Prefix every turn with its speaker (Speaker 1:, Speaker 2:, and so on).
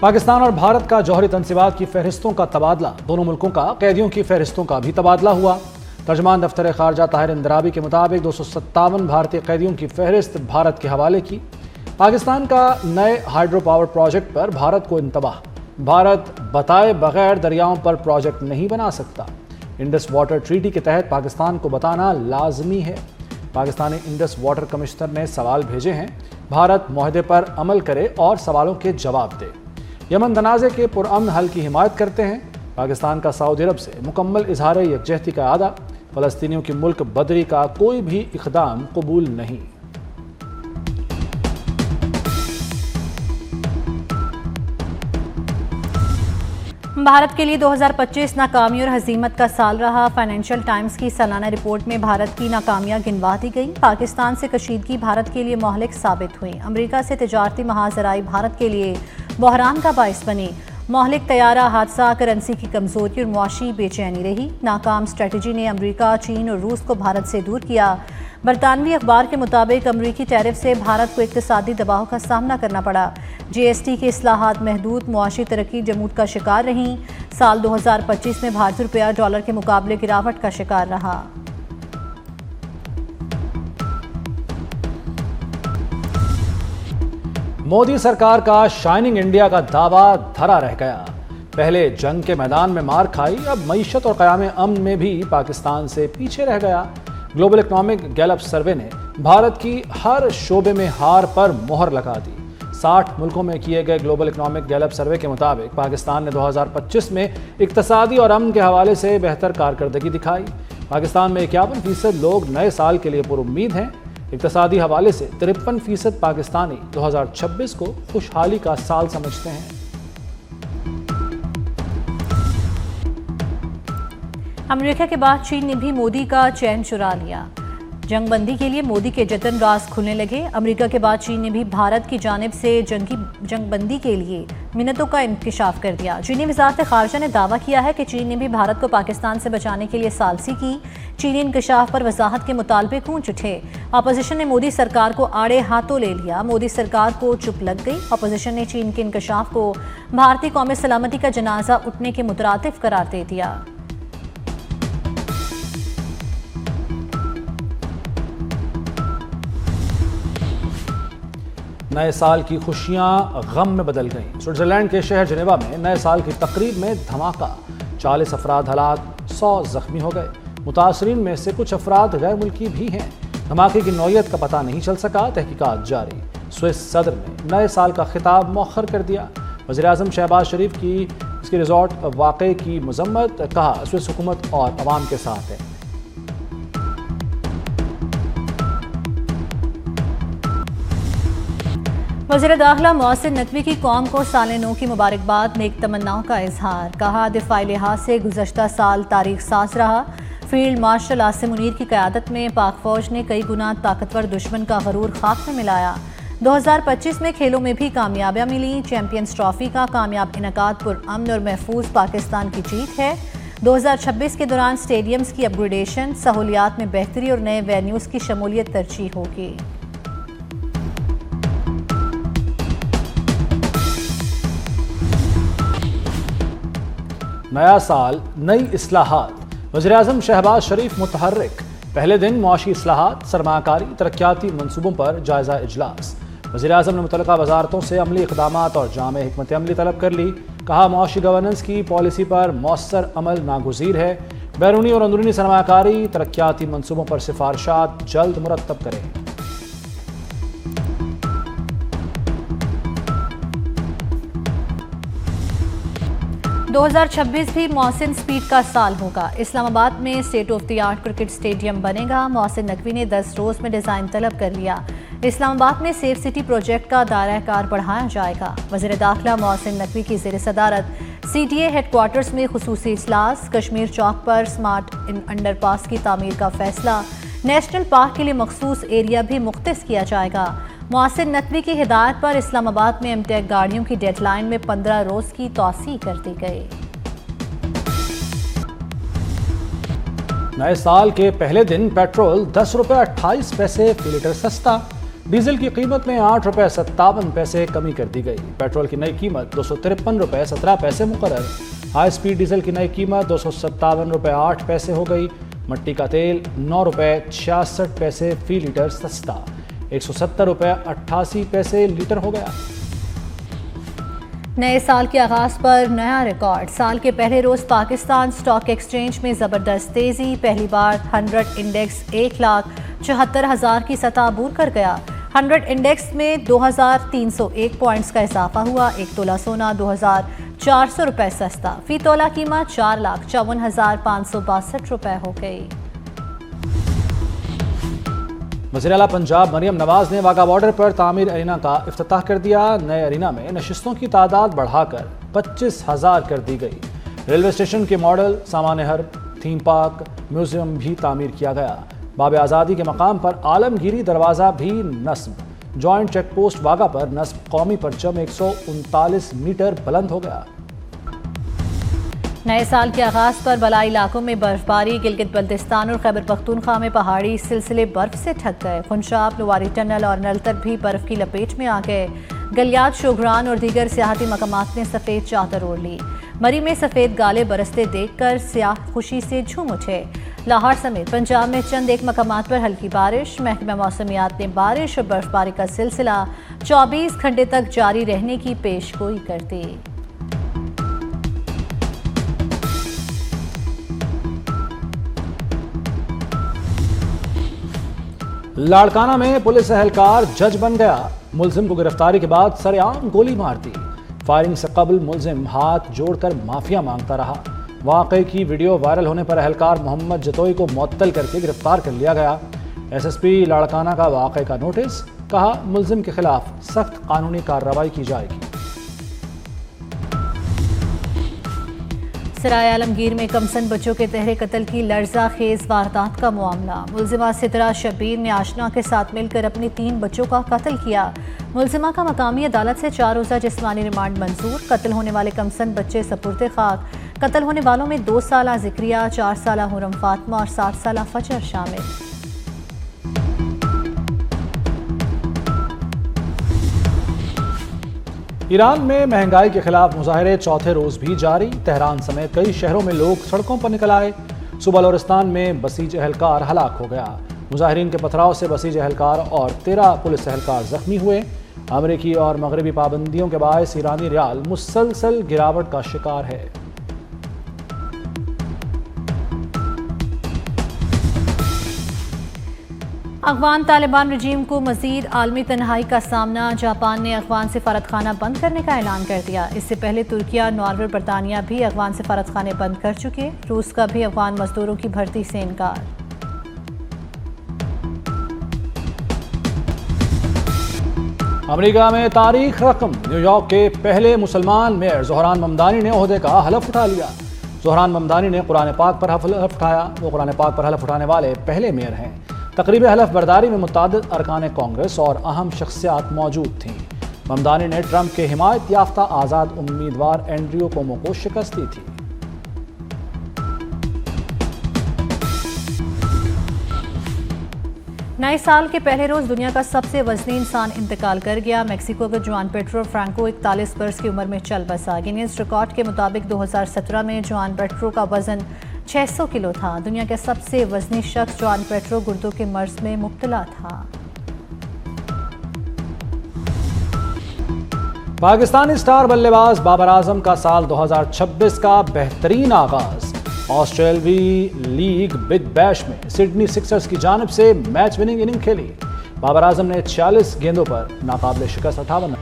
Speaker 1: پاکستان اور بھارت کا جوہری تنصیبات کی فہرستوں کا تبادلہ، دونوں ملکوں کا قیدیوں کی فہرستوں کا بھی تبادلہ ہوا۔ ترجمان دفتر خارجہ طاہر اندرابی کے مطابق 257 بھارتی قیدیوں کی فہرست بھارت کے حوالے کی۔ پاکستان کا نئے ہائیڈرو پاور پروجیکٹ پر بھارت کو انتباہ، بھارت بتائے بغیر دریاؤں پر پروجیکٹ نہیں بنا سکتا۔ انڈس واٹر ٹریٹی کے تحت پاکستان کو بتانا لازمی ہے۔ پاکستانی انڈس واٹر کمشنر نے سوال بھیجے ہیں، بھارت معاہدے پر عمل کرے اور سوالوں کے جواب دے۔ یمن تنازع کے پرامن حل کی حمایت کرتے ہیں۔ پاکستان کا سعودی عرب سے مکمل اظہار یکجہتی کا اعادہ، فلسطینیوں کی ملک بدری کا کوئی بھی اقدام قبول نہیں۔
Speaker 2: بھارت کے لیے 2025 ناکامی اور ہزیمت کا سال رہا۔ فائنینشل ٹائمز کی سالانہ رپورٹ میں بھارت کی ناکامیاں گنوا دی گئیں۔ پاکستان سے کشیدگی بھارت کے لیے مہلک ثابت ہوئی۔ امریکہ سے تجارتی محاذرائی بھارت کے لیے بحران کا باعث بنی۔ مہلک طیارہ حادثہ، کرنسی کی کمزوری اور معاشی بے چینی رہی۔ ناکام اسٹریٹجی نے امریکہ، چین اور روس کو بھارت سے دور کیا۔ برطانوی اخبار کے مطابق امریکی ٹیرف سے بھارت کو اقتصادی دباؤ کا سامنا کرنا پڑا۔ جی ایس ٹی کی اصلاحات محدود، معاشی ترقی جمود کا شکار رہیں۔ سال 2025 میں بھارتی روپیہ ڈالر کے مقابلے گراوٹ کا شکار رہا۔
Speaker 1: مودی سرکار کا شائننگ انڈیا کا دعویٰ دھرا رہ گیا۔ پہلے جنگ کے میدان میں مار کھائی، اب معیشت اور قیام امن میں بھی پاکستان سے پیچھے رہ گیا۔ گلوبل اکنامک گیلپ سروے نے بھارت کی ہر شعبے میں ہار پر مہر لگا دی۔ 60 ملکوں میں کیے گئے گلوبل اکنامک گیلپ سروے کے مطابق پاکستان نے 2025 میں اقتصادی اور امن کے حوالے سے بہتر کارکردگی دکھائی۔ پاکستان میں 51% لوگ نئے سال کے لیے پر امید ہیں۔ اقتصادی حوالے سے 53% پاکستانی 2026 کو خوشحالی کا سال سمجھتے ہیں۔
Speaker 2: امریکہ کے بعد چین نے بھی مودی کا چین چرا لیا۔ جنگ بندی کے لیے مودی کے جتن راز کھلنے لگے۔ امریکہ کے بعد چین نے بھی بھارت کی جانب سے جنگ بندی کے لیے منتوں کا انکشاف کر دیا۔ چینی وزارت خارجہ نے دعویٰ کیا ہے کہ چین نے بھی بھارت کو پاکستان سے بچانے کے لیے ثالثی کی۔ چینی انکشاف پر وضاحت کے مطالبے گونج اٹھے۔ اپوزیشن نے مودی سرکار کو آڑے ہاتھوں لے لیا۔ مودی سرکار کو چپ لگ گئی۔ اپوزیشن نے چین کے انکشاف کو بھارتی قومی سلامتی کا جنازہ اٹھنے کے مترادف قرار دے دیا۔
Speaker 1: نئے سال کی خوشیاں غم میں بدل گئیں۔ سوئٹزرلینڈ کے شہر جنیوا میں نئے سال کی تقریب میں دھماکہ، 40 افراد ہلاک، 100 زخمی ہو گئے۔ متاثرین میں سے کچھ افراد غیر ملکی بھی ہیں۔ دھماکے کی نوعیت کا پتہ نہیں چل سکا، تحقیقات جاری۔ سوئس صدر نے نئے سال کا خطاب مؤخر کر دیا۔ وزیر اعظم شہباز شریف کی اس کے ریزورٹ واقعے کی مذمت، کہا سوئس حکومت اور عوام کے ساتھ ہے۔
Speaker 2: وزیر داخلہ محسن نقوی کی قوم کو سال نو کی مبارکباد، نیک تمناؤں کا اظہار، کہا دفاعی لحاظ سے گزشتہ سال تاریخ ساز رہا۔ فیلڈ مارشل عاصم منیر کی قیادت میں پاک فوج نے کئی گنا طاقتور دشمن کا غرور خاک میں ملایا۔ 2025 میں کھیلوں میں بھی کامیابیاں ملی۔ چیمپئنز ٹرافی کا کامیاب انعقاد پرامن اور محفوظ پاکستان کی جیت ہے۔ 2026 کے دوران سٹیڈیمز کی اپ گریڈیشن، سہولیات میں بہتری اور نئے وینیوز کی شمولیت ترجیح ہوگی۔
Speaker 1: نیا سال، نئی اصلاحات، وزیراعظم شہباز شریف متحرک۔ پہلے دن معاشی اصلاحات، سرمایہ کاری، ترقیاتی منصوبوں پر جائزہ اجلاس۔ وزیراعظم نے متعلقہ وزارتوں سے عملی اقدامات اور جامع حکمت عملی طلب کر لی۔ کہا معاشی گورننس کی پالیسی پر مؤثر عمل ناگزیر ہے۔ بیرونی اور اندرونی سرمایہ کاری، ترقیاتی منصوبوں پر سفارشات جلد مرتب کریں۔
Speaker 2: 2026 بھی محسن سپیڈ کا سال ہوگا۔ اسلام آباد میں state of the art cricket stadium بنے گا۔ محسن نقوی نے 10 روز میں ڈیزائن طلب کر لیا۔ اسلام آباد میں سیف سٹی پروجیکٹ کا دائرہ کار بڑھایا جائے گا۔ وزیر داخلہ محسن نقوی کی زیر صدارت C D A headquarters میں خصوصی اجلاس۔ کشمیر چوک پر سمارٹ انڈر پاس کی تعمیر کا فیصلہ۔ نیشنل پارک کے لیے مخصوص ایریا بھی مختص کیا جائے گا۔ محسن نقوی کی ہدایت پر اسلام آباد میں ایم ٹیک گاڑیوں کی ڈیڈ لائن میں 15 روز کی توسیع کر دی گئی۔
Speaker 1: نئے سال کے پہلے دن پیٹرول 10 روپے 28 پیسے فی لیٹر سستا۔ ڈیزل کی قیمت میں 8 روپے 57 پیسے کمی کر دی گئی۔ پیٹرول کی نئی قیمت 253 روپے 17 پیسے مقرر۔ ہائی سپیڈ ڈیزل کی نئی قیمت 257 روپے 8 پیسے ہو گئی۔ مٹی کا تیل 9 روپے 66 پیسے فی لیٹر سستا، 170 روپے 88 پیسے لیٹر ہو گیا۔
Speaker 2: نئے سال کے آغاز پر نیا ریکارڈ۔ سال کے پہلے روز پاکستان اسٹاک ایکسچینج میں زبردست تیزی، پہلی بار 100 انڈیکس 1,74,000 کی سطح عبور کر گیا۔ 100 انڈیکس میں 2,301 پوائنٹس کا اضافہ ہوا۔ ایک تولہ سونا 2,400 روپے سستا، فی تولہ قیمت 4,54,562 روپے ہو گئی۔
Speaker 1: وزیر اعلیٰ پنجاب مریم نواز نے واگا بارڈر پر تعمیر ارینا کا افتتاح کر دیا۔ نئے ارینا میں نشستوں کی تعداد بڑھا کر 25,000 کر دی گئی۔ ریلوے اسٹیشن کے ماڈل، سامان حرب، تھیم پارک، میوزیم بھی تعمیر کیا گیا۔ باب آزادی کے مقام پر عالمگیری دروازہ بھی نصب۔ جوائنٹ چیک پوسٹ واگا پر نصب قومی پرچم 139 میٹر بلند ہو گیا۔
Speaker 2: نئے سال کے آغاز پر بالائی علاقوں میں برف باری، گلگت بلتستان اور خیبر پختونخوا میں پہاڑی سلسلے برف سے ڈھک گئے۔ خنشاب، لواری ٹنل اور نلتر بھی برف کی لپیٹ میں آ گئے۔ گلیات، شوگران اور دیگر سیاحتی مقامات نے سفید چادر اوڑھ لی۔ مری میں سفید گالے برستے دیکھ کر سیاح خوشی سے جھوم اٹھے۔ لاہور سمیت پنجاب میں چند ایک مقامات پر ہلکی بارش۔ محکمہ موسمیات نے بارش اور برف باری کا سلسلہ 24 گھنٹے تک جاری رہنے کی پیش گوئی کر دی۔
Speaker 1: لاڑکانہ میں پولیس اہلکار جج بن گیا۔ ملزم کو گرفتاری کے بعد سر عام گولی مار دی۔ فائرنگ سے قبل ملزم ہاتھ جوڑ کر معافیا مانگتا رہا۔ واقعے کی ویڈیو وائرل ہونے پر اہلکار محمد جتوئی کو معطل کر کے گرفتار کر لیا گیا۔ ایس ایس پی لاڑکانہ کا واقعے کا نوٹس، کہا ملزم کے خلاف سخت قانونی کارروائی کی جائے گی۔
Speaker 2: سرائے عالمگیر میں کمسن بچوں کے تہرے قتل کی لرزہ خیز واردات کا معاملہ۔ ملزمہ سدرا شبیر نے آشنا کے ساتھ مل کر اپنے 3 بچوں کا قتل کیا۔ ملزمہ کا مقامی عدالت سے 4 روزہ جسمانی ریمانڈ منظور۔ قتل ہونے والے کمسن بچے سپرد خاک۔ قتل ہونے والوں میں 2 سالہ ذکریہ، 4 سالہ حرم فاطمہ اور 7 سالہ فجر شامل۔
Speaker 1: ایران میں مہنگائی کے خلاف مظاہرے چوتھے روز بھی جاری۔ تہران سمیت کئی شہروں میں لوگ سڑکوں پر نکل آئے۔ صوبہ بلورستان میں بسیج اہلکار ہلاک ہو گیا۔ مظاہرین کے پتھراؤ سے بسیج اہلکار اور 13 پولیس اہلکار زخمی ہوئے۔ امریکی اور مغربی پابندیوں کے باعث ایرانی ریال مسلسل گراوٹ کا شکار ہے۔
Speaker 2: افغان طالبان رجیم کو مزید عالمی تنہائی کا سامنا۔ جاپان نے افغان سفارت خانہ بند کرنے کا اعلان کر دیا۔ اس سے پہلے ترکیہ، ناروے، برطانیہ بھی افغان سفارت خانے بند کر چکے۔ روس کا بھی افغان مزدوروں کی بھرتی سے انکار۔
Speaker 1: امریکہ میں تاریخ رقم، نیو یارک کے پہلے مسلمان میئر زہران ممدانی نے عہدے کا حلف اٹھا لیا۔ زہران ممدانی نے قرآن پاک پر حلف اٹھایا۔ وہ قرآن پاک پر حلف اٹھانے والے پہلے میئر ہیں۔ تقریب حلف برداری میں متعدد ارکان کانگریس اور اہم شخصیات موجود تھیں۔ ممدانی نے ٹرمپ کے حمایت یافتہ آزاد امیدوار اینڈریو کومو کو شکست دی تھی۔
Speaker 2: نئے سال کے پہلے روز دنیا کا سب سے وزنی انسان انتقال کر گیا۔ میکسیکو کا جوان پیڈرو فرانکو 41 برس کی عمر میں چل بسا۔ گینیس ریکارڈ کے مطابق 2017 میں جوان پیڈرو کا وزن 600 کلو تھا۔ دنیا کے سب سے وزنی شخص جوان پیڈرو گردوں کے مرض میں مبتلا تھا۔
Speaker 1: پاکستانی سٹار بلے باز بابر اعظم کا سال 2026 کا بہترین آغاز۔ آسٹریلوی لیگ بگ بیش میں سڈنی سکسرز کی جانب سے میچ وننگ اننگ کھیلی۔ بابر اعظم نے 46 گیندوں پر ناقابل شکست 58